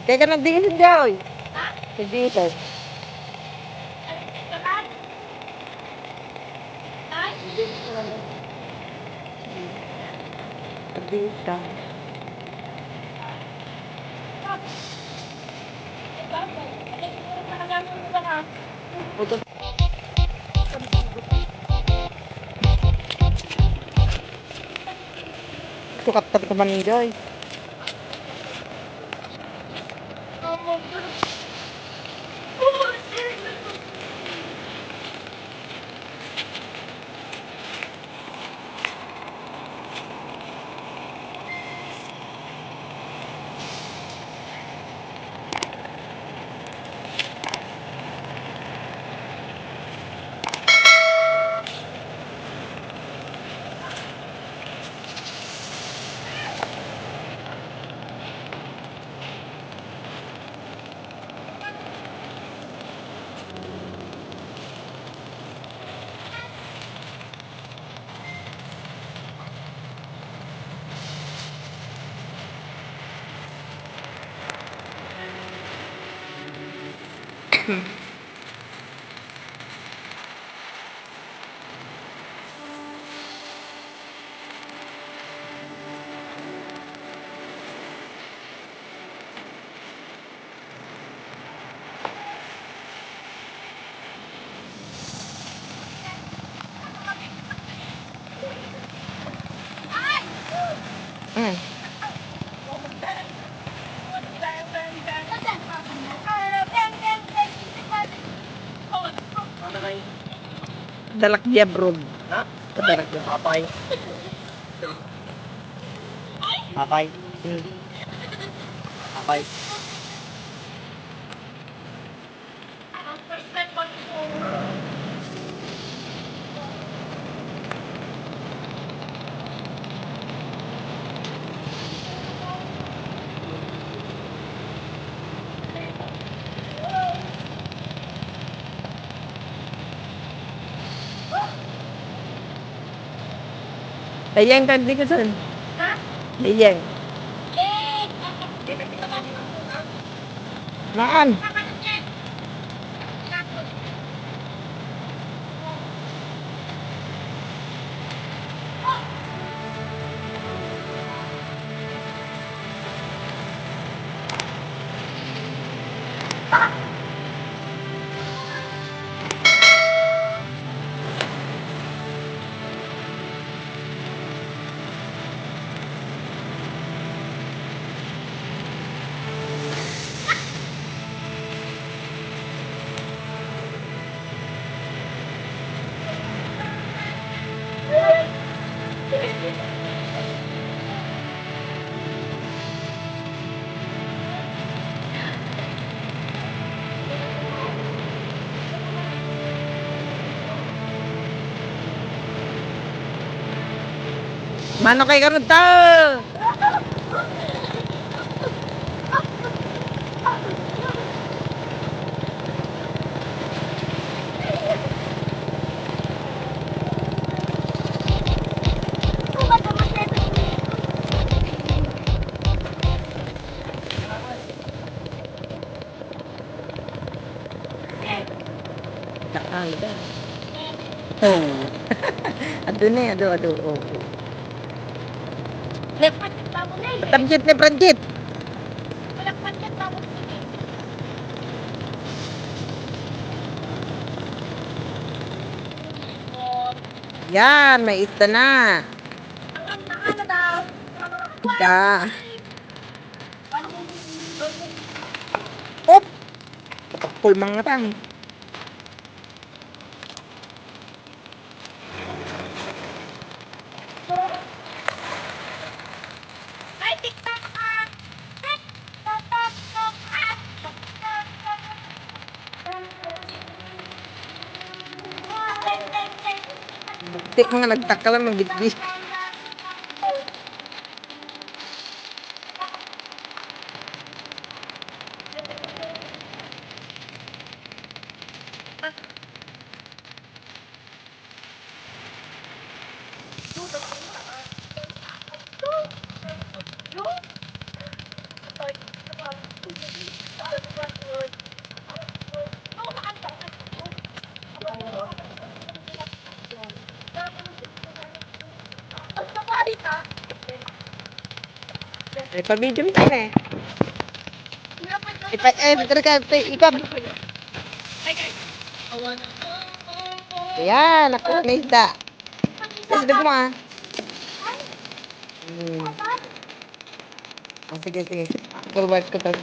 Kaya ka nagdiisin dyan, oy. Nagdiisin. Nagdiisin. Puto. Ito kaptap naman ni Joy. Dalak dia bro. Ha? Dalak dia. Apay. Apay. Apay. Layang kan di ka saan? Ha? Layang. Naan? Mano kay karon ta? Nakal da. Oh. Ado ni, ado. Oh. Patamjit ni Pranjit. Yan, may isda na. Da. Op. Patakpol mga tang. Tik mga nagtaka lang ng bitbit. Pa-video mo tayo na eh. Betul ka, ipab. Ayan, ako na isda. Isda mo ah. Sige, sige. Forward ko to.